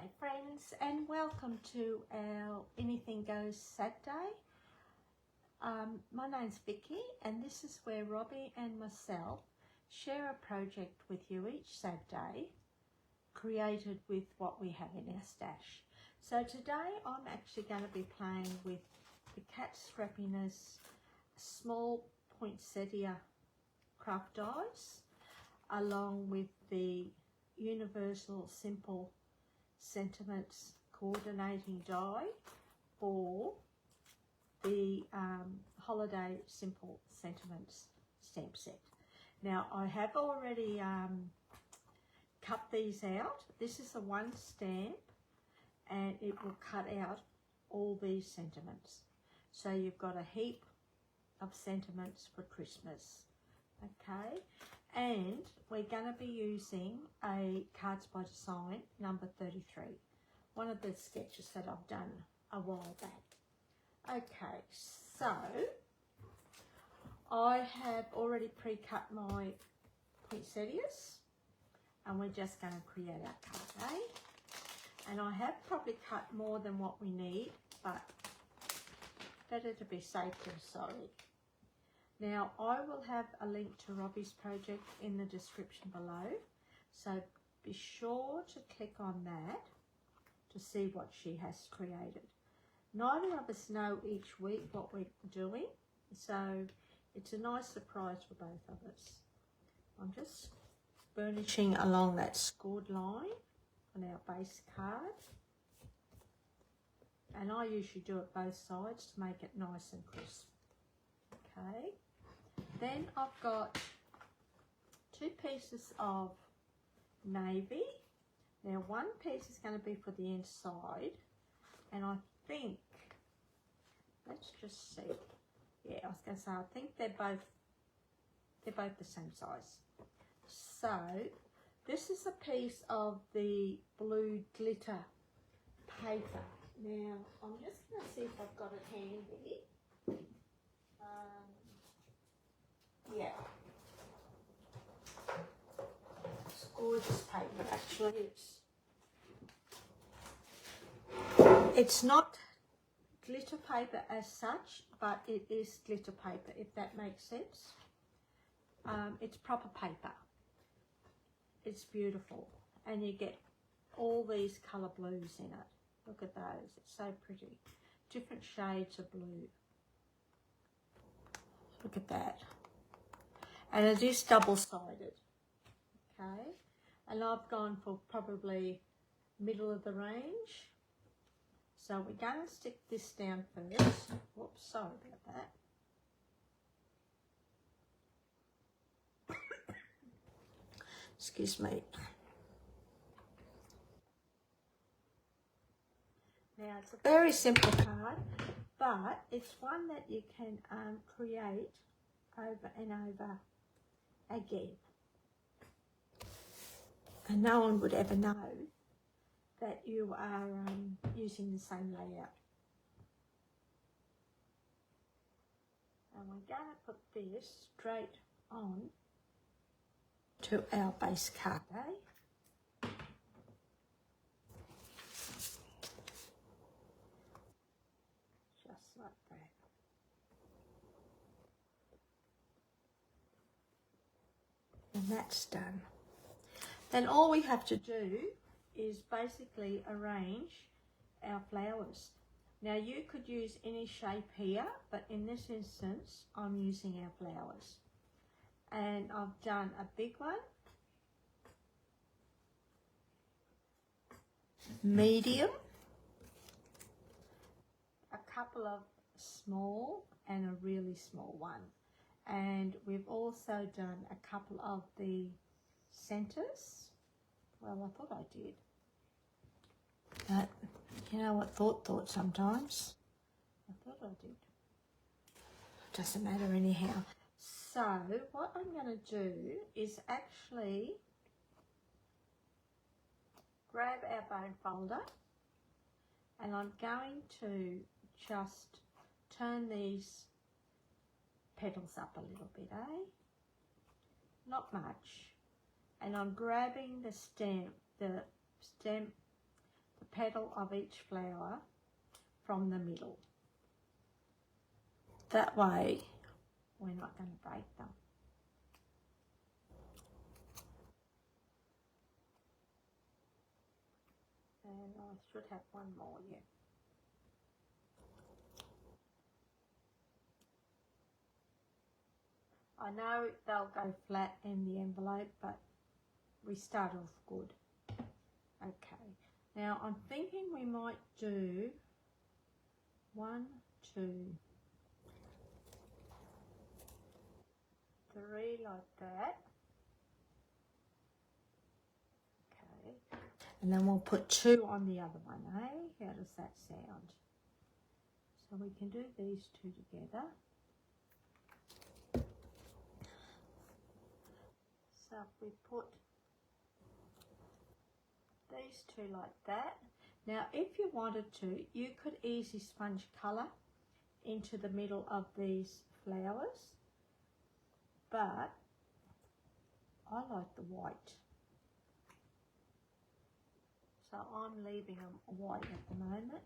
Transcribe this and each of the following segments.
G'day friends, and welcome to our Anything Goes Saturday. My name's Vicky, and this is where Robbie and myself share a project with you each Saturday, created with what we have in our stash. So today I'm actually going to be playing with the Cat Scrappiness small poinsettia craft dies, along with the Universal Simple Sentiments coordinating die for the Holiday Simple Sentiments stamp set. Now I have already cut these out. This is a one stamp and it will cut out all these sentiments. So you've got a heap of sentiments for Christmas. Okay, and we're going to be using a Cards by Design number 33, one of the sketches that I've done a while back. Okay, so I have already pre-cut my poinsettias, and we're just going to create our card, eh? And I have probably cut more than what we need, but better to be safe than sorry. Now, I will have a link to Robbie's project in the description below, so be sure to click on that to see what she has created. Neither of us know each week what we're doing, so it's a nice surprise for both of us. I'm just burnishing along that scored line on our base card, and I usually do it both sides to make it nice and crisp. Okay. Then I've got two pieces of navy. Now one piece is going to be for the inside, and I think, let's just see. Yeah, I was going to say, I think they're both the same size. So this is a piece of the blue glitter paper. Now I'm just going to see if I've got it handy. Yeah, it's gorgeous paper actually. It's not glitter paper as such, but it is glitter paper, if that makes sense. It's proper paper. It's beautiful, and you get all these colour blues in it. Look at those, it's so pretty. Different shades of blue. Look at that. And it is double-sided, okay? And I've gone for probably middle of the range. So we're going to stick this down first. Whoops, sorry about that. Excuse me. Now, it's a very simple card, but it's one that you can create over and over again, and no one would ever know that you are using the same layout. And we're going to put this straight on to our base card, eh? Just like that. And that's done. Then all we have to do is basically arrange our flowers. Now you could use any shape here, but in this instance I'm using our flowers. And I've done a big one, medium, a couple of small, and a really small one. And we've also done a couple of the centers. Well, I thought I did, but you know what, thought sometimes. I thought I did. Doesn't matter anyhow. So what I'm going to do is actually grab our bone folder, and I'm going to just turn these petals up a little bit, eh? Not much. And I'm grabbing the the petal of each flower from the middle. That way we're not going to break them. And I should have one more, yeah. I know they'll go flat in the envelope, but we start off good. Okay, now I'm thinking we might do 1, 2, 3 like that. Okay, and then we'll put 2 on the other one, eh? How does that sound? So we can do these 2 together. So if we put these 2 like that. Now if you wanted to, you could easy sponge colour into the middle of these flowers, but I like the white. So I'm leaving them white at the moment.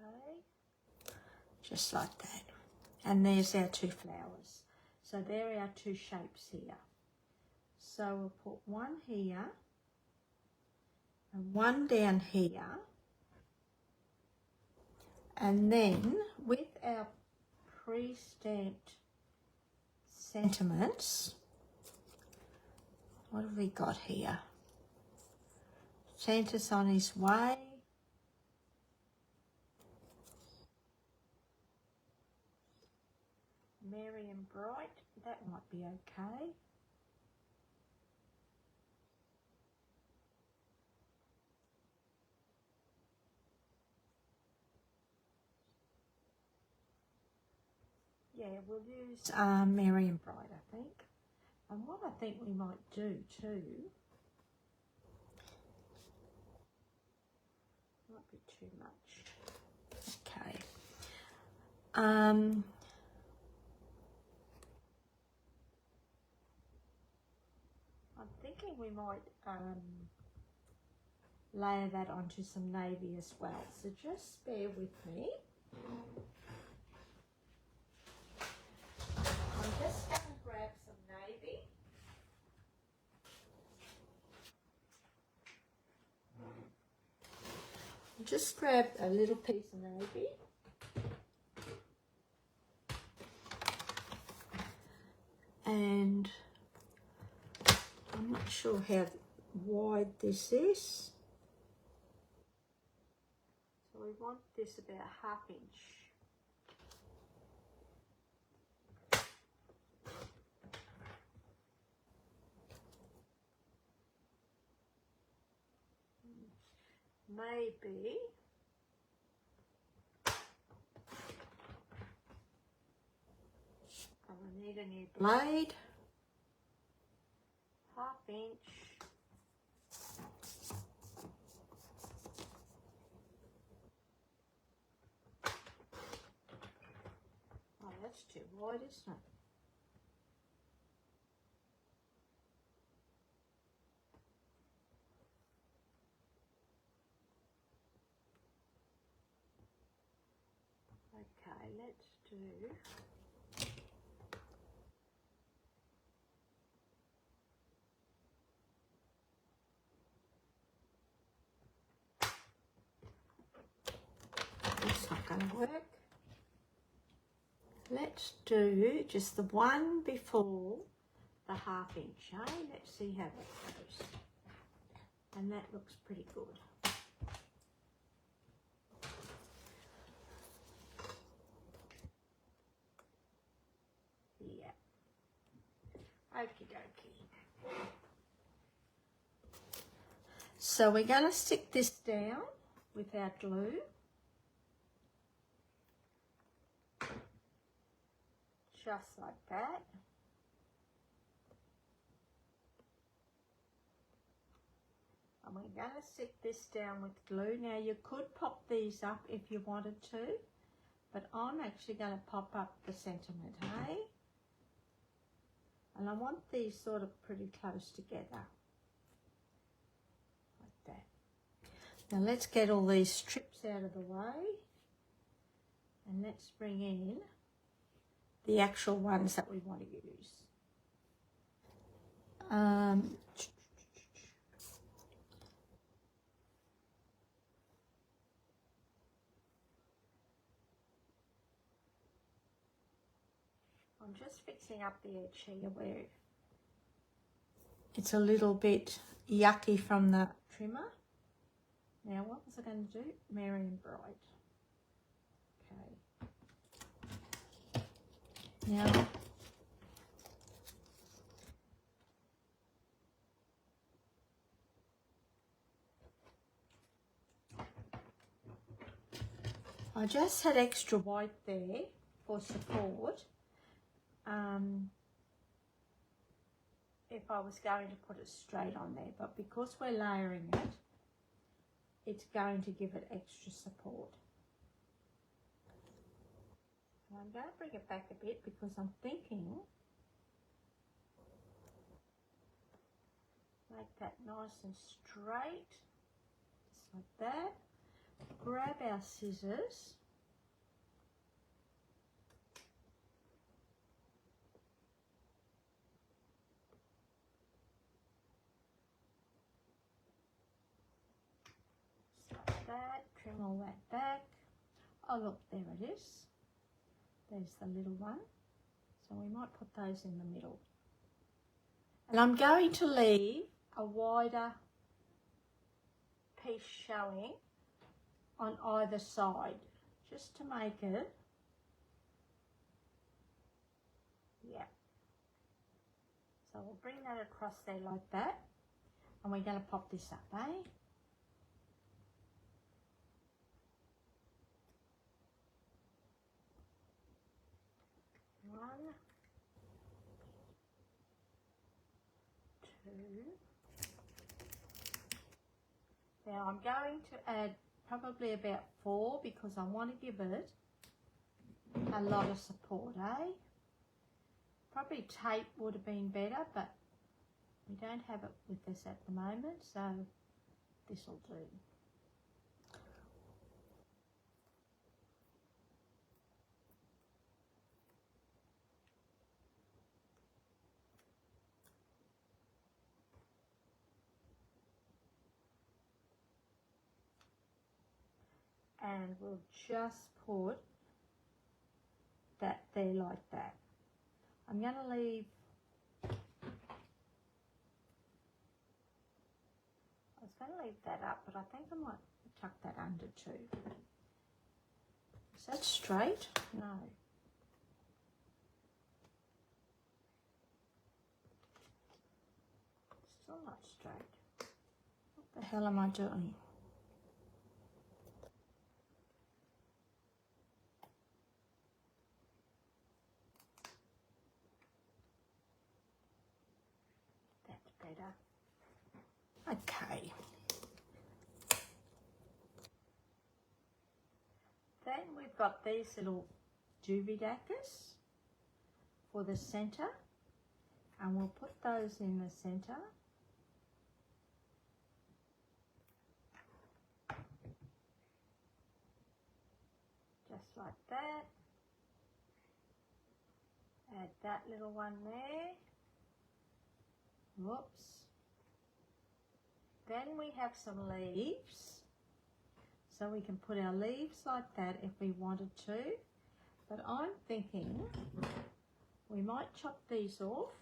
Okay, just like that. And there's our 2 flowers. So there are our 2 shapes here. So we'll put 1 here and 1 down here. And then with our pre-stamped sentiments, what have we got here? Santa's on his way. Merry and bright, that might be okay. Yeah, we'll use Merry and bright, I think. And what I think we might do too, might be too much. Okay. I'm thinking we might layer that onto some navy as well. So just bear with me. I'm just going to grab some navy. Just grab a little piece of navy. And I'm not sure how wide this is. So we want this about 1/2 inch. Maybe I will need a new blade. 1/2 inch. Oh, that's too wide, isn't it? Okay, let's do it's not going to work. Let's do just the one before the 1/2 inch, eh? Let's see how that goes. And that looks pretty good. Yeah. Okie dokie. So we're going to stick this down with our glue. Just like that. And we're going to stick this down with glue. Now you could pop these up if you wanted to, but I'm actually going to pop up the sentiment, hey? And I want these sort of pretty close together. Now let's get all these strips out of the way and let's bring in the actual ones that we want to use. I'm just fixing up the edge here where it's a little bit yucky from the trimmer. Now what was I going to do? Merry and bright. Okay. Now I just had extra white there for support. If I was going to put it straight on there, but because we're layering it, it's going to give it extra support. And I'm going to bring it back a bit because I'm thinking make that nice and straight, just like that. Grab our scissors. That, trim all that back. Oh look, there it is. There's the little one. So we might put those in the middle. And I'm going to leave a wider piece showing on either side, just to make it, yeah. So we'll bring that across there like that. And we're going to pop this up, eh? One, two. Now I'm going to add probably about 4 because I want to give it a lot of support, eh? Probably tape would have been better, but we don't have it with us at the moment, so this will do. And we'll just put that there like that. I'm going to leave, I was going to leave that up, but I think I might tuck that under too. Is that straight? No. Still not straight. What the hell am I doing? Okay. Then we've got these little doobie dackers for the centre, and we'll put those in the centre. Just like that. Add that little one there. Whoops. Then we have some leaves, so we can put our leaves like that if we wanted to, but I'm thinking we might chop these off.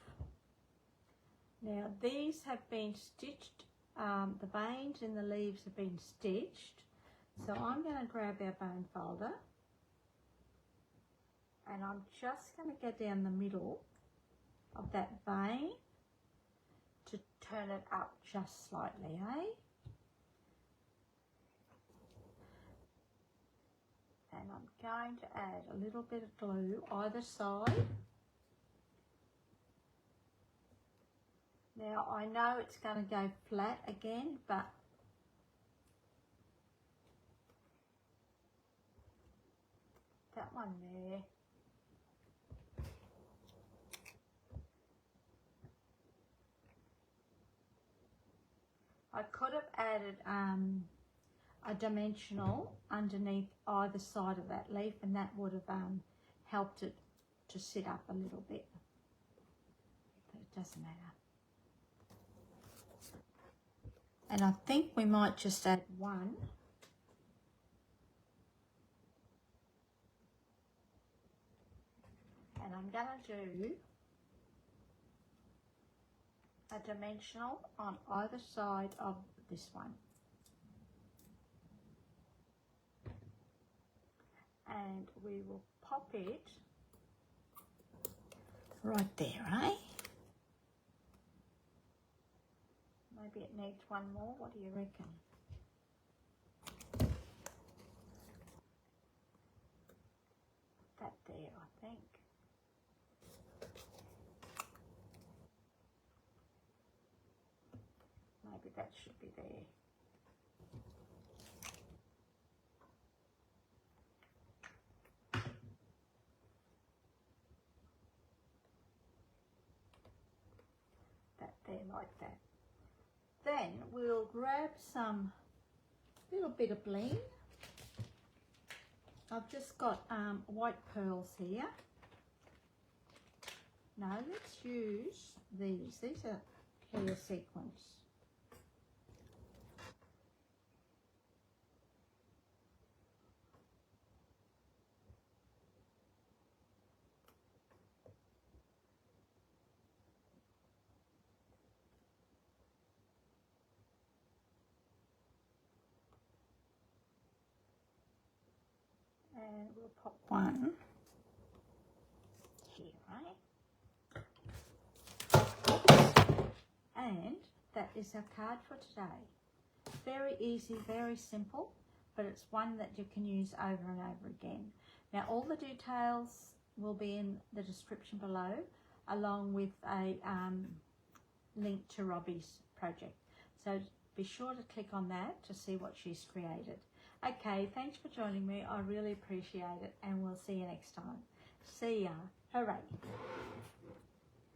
Now these have been stitched, the veins in the leaves have been stitched, so I'm going to grab our bone folder and I'm just going to go down the middle of that vein to turn it up just slightly, eh? And I'm going to add a little bit of glue either side. Now I know it's going to go flat again, but that one there. I could have added a dimensional underneath either side of that leaf, and that would have helped it to sit up a little bit, but it doesn't matter. And I think we might just add one. And I'm going to do a dimensional on either side of this one. And we will pop it right there, eh? Maybe it needs one more. What do you reckon? That there, I think. Maybe that should be there. That there, like that. Then we'll grab some little bit of bling. I've just got white pearls here. No, let's use these. These are clear sequins. And we'll pop one here, right? And that is our card for today. Very easy, very simple, but it's one that you can use over and over again. Now, all the details will be in the description below, along with a link to Robbie's project. So be sure to click on that to see what she's created. Okay, thanks for joining me. I really appreciate it, and we'll see you next time. See ya. Hooray.